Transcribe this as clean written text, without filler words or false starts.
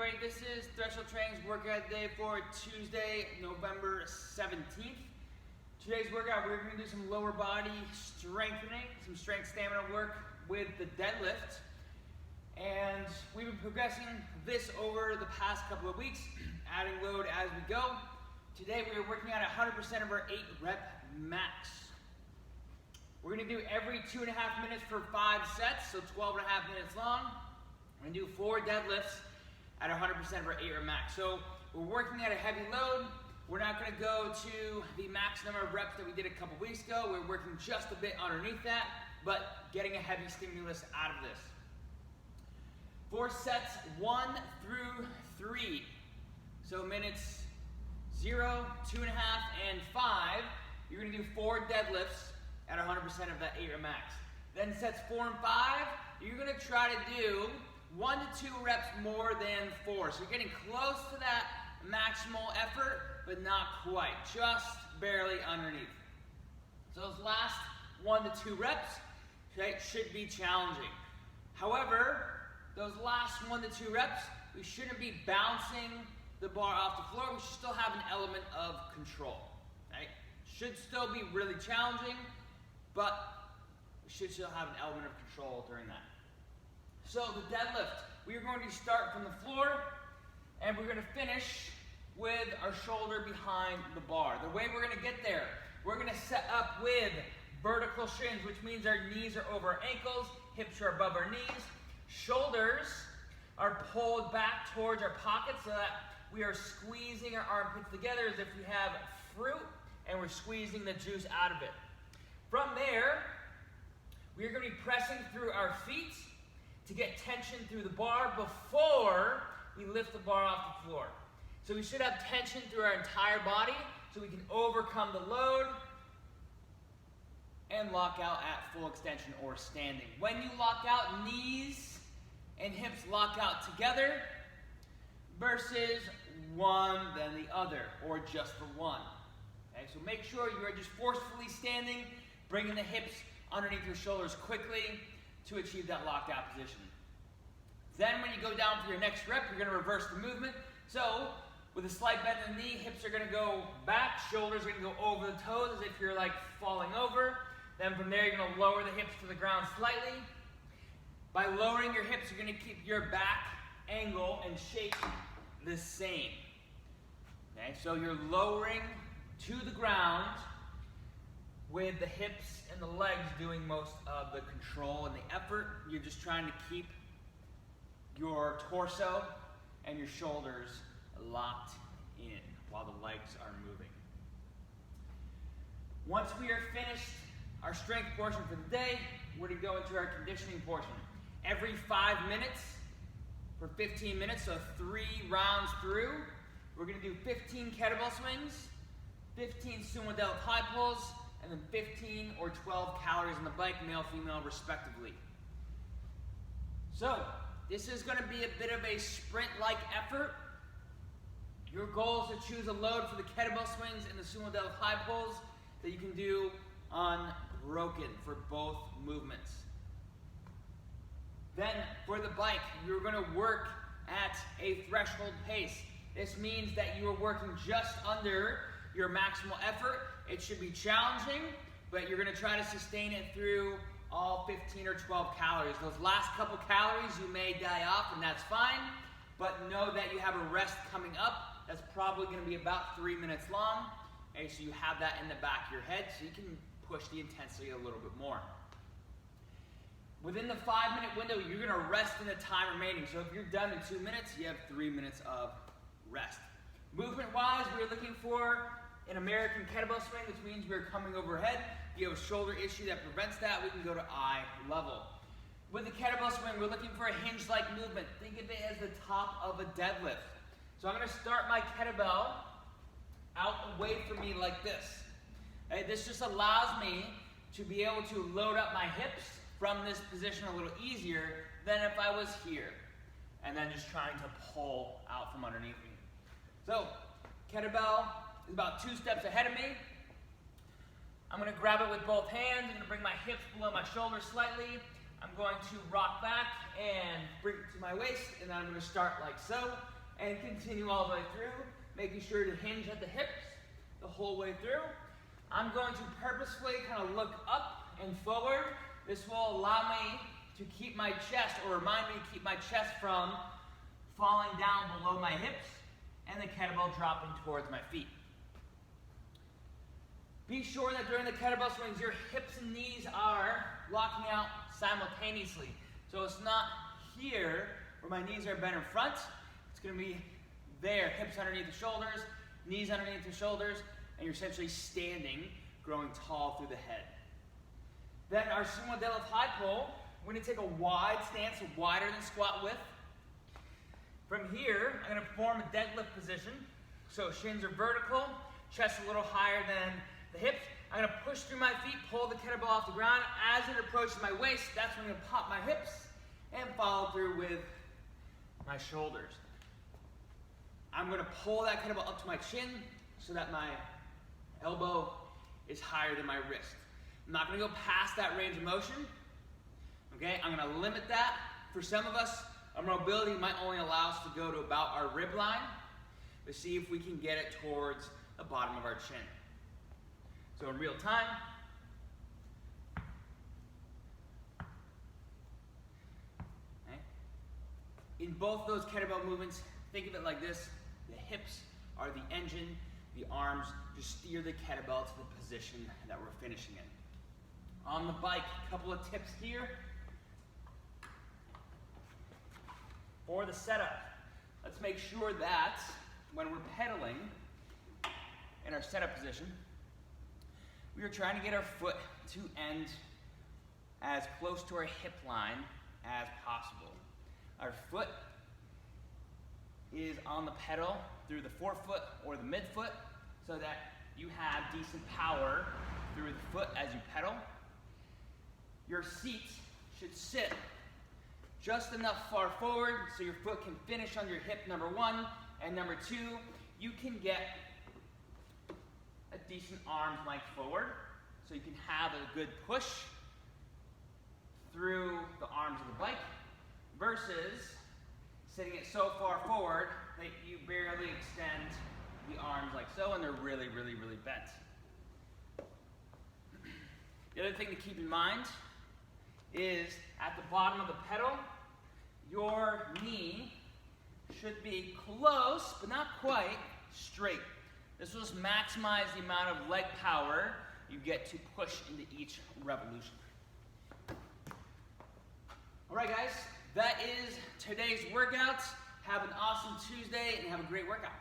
everybody. This is Threshold Training's workout day for Tuesday, November 17th. Today's workout, we're going to do some lower body strengthening, some strength stamina work with the deadlift. And we've been progressing this over the past couple of weeks, adding load as we go. Today we are working at 100% of our 8 rep max. We're going to do every 2.5 minutes for 5 sets, so 12.5 minutes long. We're going to do 4 deadlifts at 100% of our 8 rep max. So we're working at a heavy load. We're not going to go to the max number of reps that we did a couple weeks ago. We're working just a bit underneath that, but getting a heavy stimulus out of this. 4 sets, 1 through 3. So minutes 0, 2.5, and 5. You're going to do 4 deadlifts at 100% of that 8 rep max. Then sets 4 and 5, you're going to try to do 1 to 2 reps more than 4. So you're getting close to that maximal effort, but not quite, just barely underneath. So those last 1 to 2 reps, okay, should be challenging. However, those last 1 to 2 reps, we shouldn't be bouncing the bar off the floor. We should still have an element of control. Right? Should still be really challenging, but we should still have an element of control during that. So the deadlift, we are going to start from the floor, and we're going to finish with our shoulder behind the bar. The way we're going to get there, we're going to set up with vertical shins, which means our knees are over our ankles, hips are above our knees, shoulders are pulled back towards our pockets so that we are squeezing our armpits together as if we have fruit, and we're squeezing the juice out of it. From there, we are going to be pressing through our feet to get tension through the bar before we lift the bar off the floor. So we should have tension through our entire body so we can overcome the load and lock out at full extension or standing. When you lock out, knees and hips lock out together versus one then the other, or just the one. Okay, so make sure you are just forcefully standing, bringing the hips underneath your shoulders quickly to achieve that locked out position. Then when you go down for your next rep, you're going to reverse the movement. So with a slight bend in the knee, hips are going to go back, shoulders are going to go over the toes as if you're like falling over. Then from there, you're going to lower the hips to the ground slightly. By lowering your hips, you're going to keep your back angle and shape the same. Okay, so you're lowering to the ground with the hips and the legs doing most of the control and the effort. You're just trying to keep your torso and your shoulders locked in while the legs are moving. Once we are finished our strength portion for the day, we're going to go into our conditioning portion. Every 5 minutes for 15 minutes, so 3 rounds through, we're going to do 15 kettlebell swings, 15 sumo deadlift high pulls, and then 15 or 12 calories on the bike, male, female, respectively. So, this is going to be a bit of a sprint-like effort. Your goal is to choose a load for the kettlebell swings and the sumo deadlift high pulls that you can do unbroken for both movements. Then, for the bike, you're going to work at a threshold pace. This means that you are working just under your maximal effort. It should be challenging, but you're going to try to sustain it through all 15 or 12 calories. Those last couple calories you may die off, and that's fine, but know that you have a rest coming up. That's probably going to be about 3 minutes long, okay, so you have that in the back of your head so you can push the intensity a little bit more. Within the 5-minute window, you're going to rest in the time remaining. So if you're done in 2 minutes, you have 3 minutes of rest. Movement-wise, we're looking for an American kettlebell swing, which means we're coming overhead. If you have a shoulder issue that prevents that, we can go to eye level. With the kettlebell swing, we're looking for a hinge-like movement. Think of it as the top of a deadlift. So I'm going to start my kettlebell out away from me like this. Okay, this just allows me to be able to load up my hips from this position a little easier than if I was here and then just trying to pull out from underneath me. So, kettlebell is about 2 steps ahead of me. I'm going to grab it with both hands. I'm going to bring my hips below my shoulders slightly. I'm going to rock back and bring it to my waist, and then I'm going to start like so. and continue all the way through, making sure to hinge at the hips the whole way through. I'm going to purposefully kind of look up and forward. This will allow me to keep my chest, or remind me to keep my chest from falling down below my hips and the kettlebell dropping towards my feet. Be sure that during the kettlebell swings, your hips and knees are locking out simultaneously. So it's not here where my knees are bent in front. It's going to be there, hips underneath the shoulders, knees underneath the shoulders, and you're essentially standing, growing tall through the head. Then our sumo deadlift high pull, we're going to take a wide stance, wider than squat width. From here, I'm going to perform a deadlift position. So shins are vertical, chest a little higher than the hips. I'm going to push through my feet, pull the kettlebell off the ground. As it approaches my waist, that's when I'm going to pop my hips and follow through with my shoulders. I'm going to pull that kettlebell up to my chin so that my elbow is higher than my wrist. I'm not going to go past that range of motion. Okay, I'm going to limit that. For some of us, our mobility might only allow us to go to about our rib line. Let's see if we can get it towards the bottom of our chin. So in real time, okay. In both those kettlebell movements, think of it like this. The hips are the engine, the arms just steer the kettlebell to the position that we're finishing in. On the bike, a couple of tips here. For the setup, let's make sure that when we're pedaling in our setup position, we are trying to get our foot to end as close to our hip line as possible. Our foot is on the pedal through the forefoot or the midfoot so that you have decent power through the foot as you pedal. Your seat should sit just enough far forward so your foot can finish on your hip, number one, and number two, you can get a decent arm's length forward so you can have a good push through the arms of the bike versus sitting it so far forward that you barely extend the arms like so and they're really, really, really bent. The other thing to keep in mind is at the bottom of the pedal, your knee should be close, but not quite, straight. This will just maximize the amount of leg power you get to push into each revolution. All right, guys, that is today's workout. Have an awesome Tuesday and have a great workout.